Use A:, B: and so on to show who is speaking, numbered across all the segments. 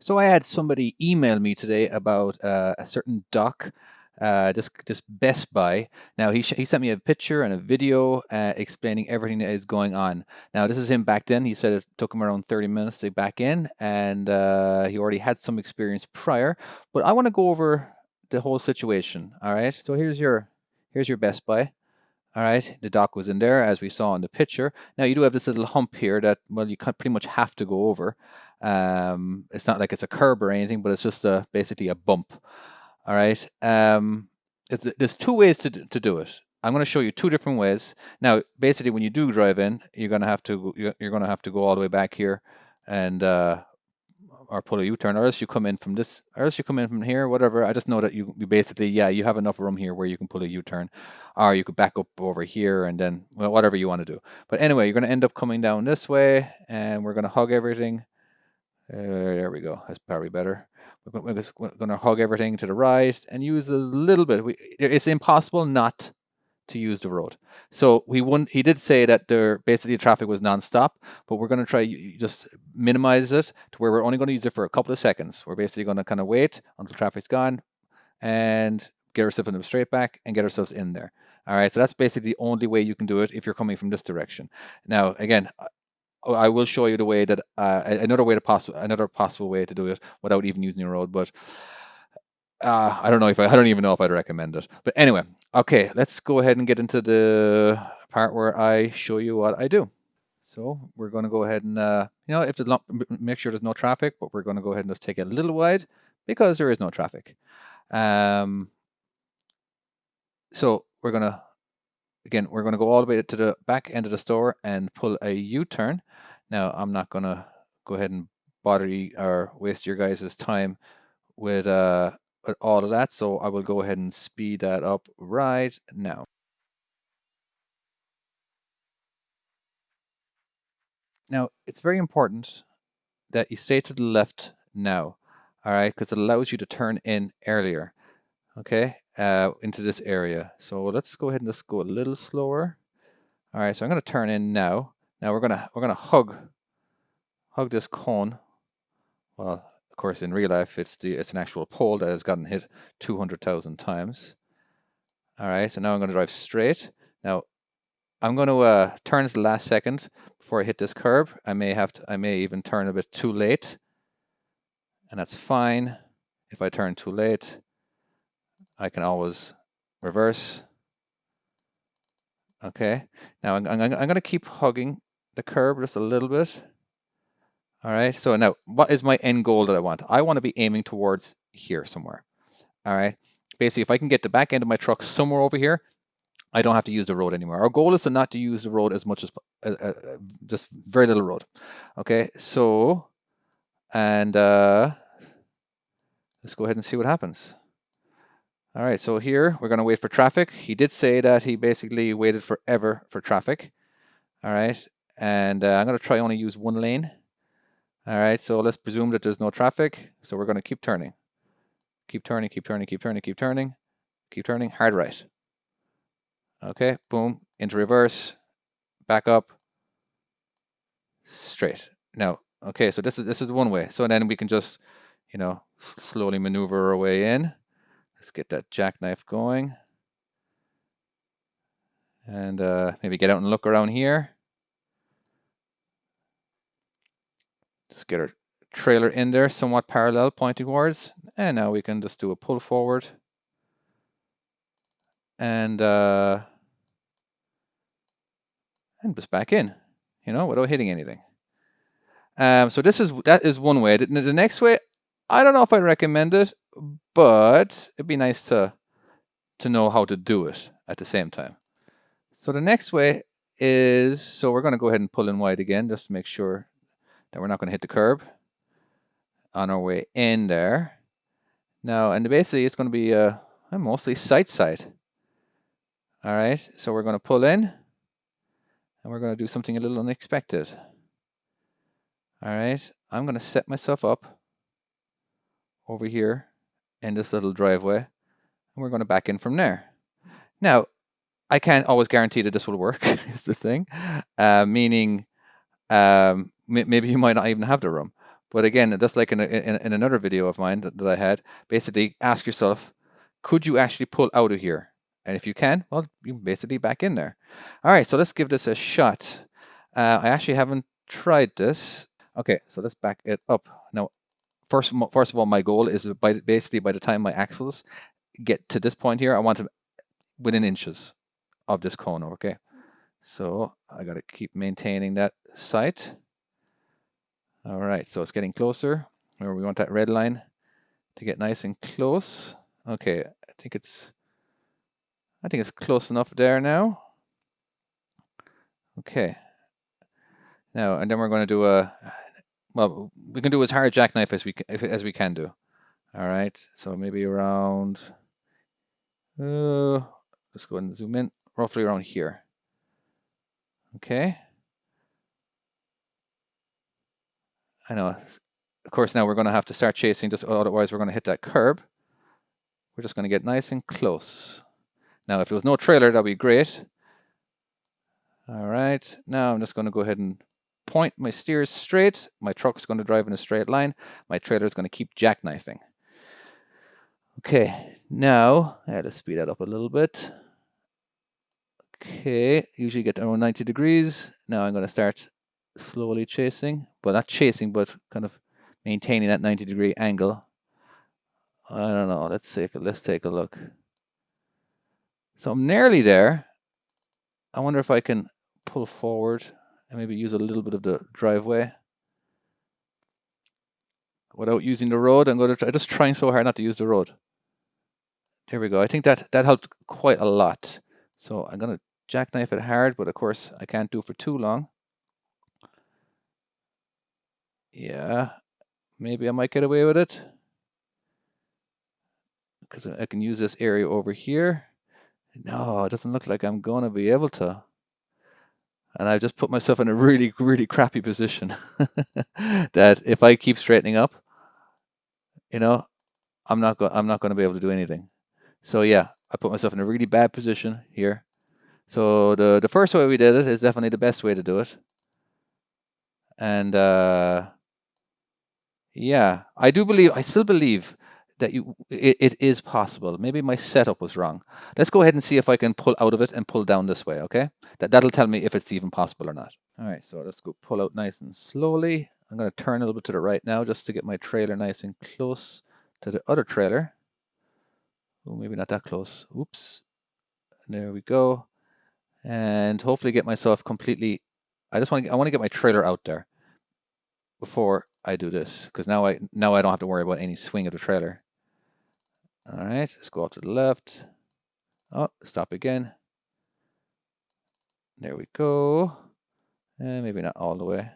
A: So I had somebody email me today about a certain dock, this Best Buy. Now he sent me a picture and a video explaining everything that is going on. Now this is him back then. He said it took him around 30 minutes to get back in, and he already had some experience prior. But I want to go over the whole situation. All right. So here's your Best Buy. All right, the dock was in there as we saw in the picture. Now you do have this little hump here that, well, you pretty much have to go over. It's not like it's a curb or anything, but it's just basically a bump. All right. There's two ways to do it. I'm going to show you two different ways. Now, basically, when you do drive in, you're going to have to go all the way back here and or pull a U-turn, or else you come in from this, or else you come in from here, whatever. I just know that you basically, yeah, you have enough room here where you can pull a U-turn, or you could back up over here and then, well, whatever you want to do. But anyway, you're going to end up coming down this way, and we're going to hug everything. There we go. That's probably better. We're going to hug everything to the right and use a little bit. It's impossible not to use the road. So he did say that basically traffic was nonstop, but we're going to try just minimize it to where we're only going to use it for a couple of seconds. We're basically going to kind of wait until traffic's gone and get ourselves in the straight back and get ourselves in there. All right, so that's basically the only way you can do it if you're coming from this direction. Now, again, I will show you the way that another possible way to do it without even using the road, but I don't even know if I'd recommend it. But anyway, okay, let's go ahead and get into the part where I show you what I do. So we're going to go ahead and, if there's not, make sure there's no traffic, but we're going to go ahead and just take it a little wide because there is no traffic. So we're going to go all the way to the back end of the store and pull a U-turn. Now, I'm not going to go ahead and bother you or waste your guys' time with all of that, so I will go ahead and speed that up right now. Now, it's very important that you stay to the left now, all right, because it allows you to turn in earlier, okay, into this area. So let's go ahead and just go a little slower. All right, so I'm going to turn in now. Now we're gonna hug this cone. Well, of course, in real life, it's an actual pole that has gotten hit 200,000 times. All right, so now I'm going to drive straight. Now I'm going to turn at the last second before I hit this curb. I may even turn a bit too late, and that's fine. If I turn too late, I can always reverse. Okay, now I'm going to keep hugging the curb just a little bit. All right, so now what is my end goal that I want? I want to be aiming towards here somewhere. All right, basically, if I can get the back end of my truck somewhere over here, I don't have to use the road anymore. Our goal is to not to use the road as much as just very little road. Okay, so and let's go ahead and see what happens. All right, so here we're going to wait for traffic. He did say that he basically waited forever for traffic. All right, and I'm going to try only use one lane. All right, so let's presume that there's no traffic. So we're going to keep turning. Keep turning, keep turning, keep turning, keep turning, keep turning, hard right. Okay, boom, into reverse, back up, straight. Now, okay, so this is one way. So then we can just, slowly maneuver our way in. Let's get that jackknife going. And maybe get out and look around here. Just get our trailer in there, somewhat parallel, pointing towards. And now we can just do a pull forward. And just back in, without hitting anything. So that is one way. The next way, I don't know if I'd recommend it, but it'd be nice to know how to do it at the same time. So the next way is, so we're going to go ahead and pull in wide again, just to make sure that we're not going to hit the curb on our way in there. Now, and basically it's going to be mostly side. All right, so we're going to pull in, and we're going to do something a little unexpected. All right, I'm going to set myself up over here in this little driveway, and we're going to back in from there. Now, I can't always guarantee that this will work, is the thing, meaning maybe you might not even have the room. But again, just like in another video of mine that I had, basically ask yourself, could you actually pull out of here? And if you can, well, you can basically back in there. All right, so let's give this a shot. I actually haven't tried this. Okay, so let's back it up. Now, first of all, my goal is basically by the time my axles get to this point here, I want them within inches of this cone, okay? So I got to keep maintaining that sight. All right, so it's getting closer. Remember, we want that red line to get nice and close. Okay, I think it's close enough there now. Okay. Now, and then we're going to do well, we can do as hard jackknife as we can do. All right, so maybe around, let's go and zoom in, roughly around here. Okay. I know. Of course, now we're going to have to start chasing, just otherwise we're going to hit that curb. We're just going to get nice and close. Now, if it was no trailer, that'd be great. All right, now I'm just going to go ahead and point my steers straight. My truck's going to drive in a straight line. My trailer is going to keep jackknifing. Okay, now I had to speed that up a little bit. Okay, usually get around 90 degrees. Now I'm going to start slowly chasing. Well, not chasing, but kind of maintaining that 90-degree angle. I don't know. Let's take a look. So I'm nearly there. I wonder if I can pull forward and maybe use a little bit of the driveway without using the road. I'm just trying so hard not to use the road. There we go. I think that helped quite a lot. So I'm going to jackknife it hard, but of course I can't do it for too long. Yeah, maybe I might get away with it because I can use this area over here. No, it doesn't look like I'm going to be able to. And I've just put myself in a really, really crappy position that if I keep straightening up, you know, I'm not going to be able to do anything. So yeah, I put myself in a really bad position here. So the first way we did it is definitely the best way to do it. And yeah, I still believe that it is possible. Maybe my setup was wrong. Let's go ahead and see if I can pull out of it and pull down this way, okay? That'll tell me if it's even possible or not. All right, so let's go pull out nice and slowly. I'm going to turn a little bit to the right now just to get my trailer nice and close to the other trailer. Oh, maybe not that close. Oops. There we go. And hopefully get myself completely. I want to get my trailer out there before I do this, because now I don't have to worry about any swing of the trailer. All right, let's go off to the left. Oh, stop again. There we go. And maybe not all the way.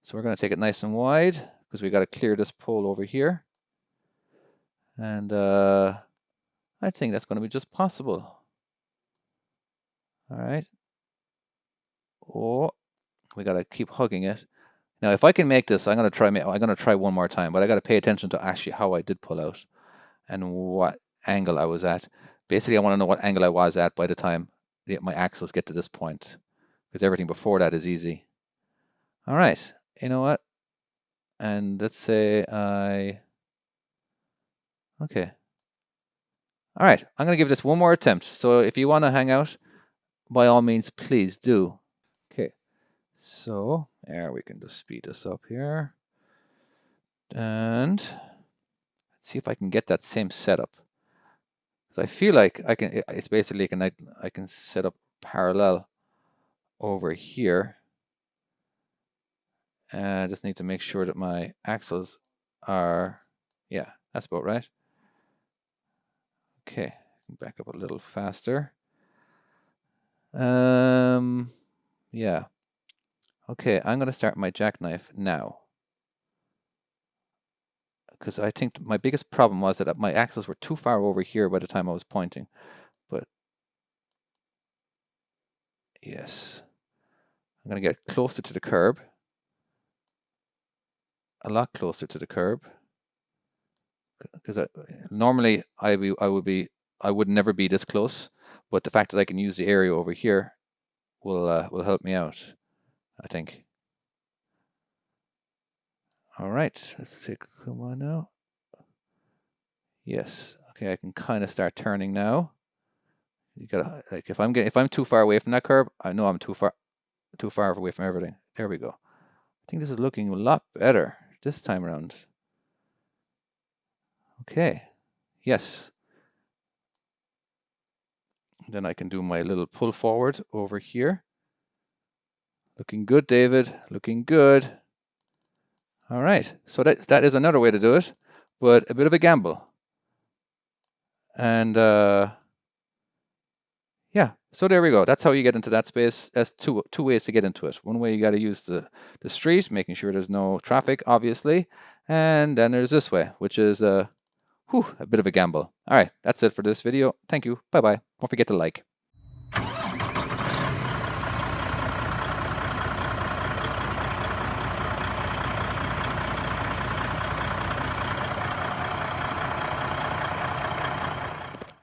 A: So we're going to take it nice and wide because we got to clear this pole over here. And I think that's going to be just possible. All right. Oh, we got to keep hugging it. Now, if I can make this, I'm going to try one more time, but I got to pay attention to actually how I did pull out and what angle I was at. Basically, I want to know what angle I was at by the time my axles get to this point, because everything before that is easy. All right. You know what? And let's say okay. All right. I'm going to give this one more attempt. So if you want to hang out, by all means, please do. Okay. So there, we can just speed this up here. And let's see if I can get that same setup. Because I feel like I can, it's basically, I can set up parallel over here. And I just need to make sure that my axles are, yeah, that's about right. Okay, back up a little faster. Yeah. Okay, I'm going to start my jackknife now. Because I think my biggest problem was that my axles were too far over here by the time I was pointing. But yes, I'm going to get closer to the curb. A lot closer to the curb. Because normally I would never be this close. But the fact that I can use the area over here will help me out, I think. All right, let's take, come on now. Yes, okay, I can kind of start turning now. You gotta, like, if I'm too far away from that curb, I know I'm too far away from everything. There we go. I think this is looking a lot better this time around. Okay, yes. Then I can do my little pull forward over here. Looking good, David, looking good. All right, so that is another way to do it, but a bit of a gamble. And yeah, so there we go. That's how you get into that space. That's two ways to get into it. One way, you got to use the street, making sure there's no traffic, obviously. And then there's this way, which is a bit of a gamble. All right, that's it for this video. Thank you. Bye-bye. Don't forget to like.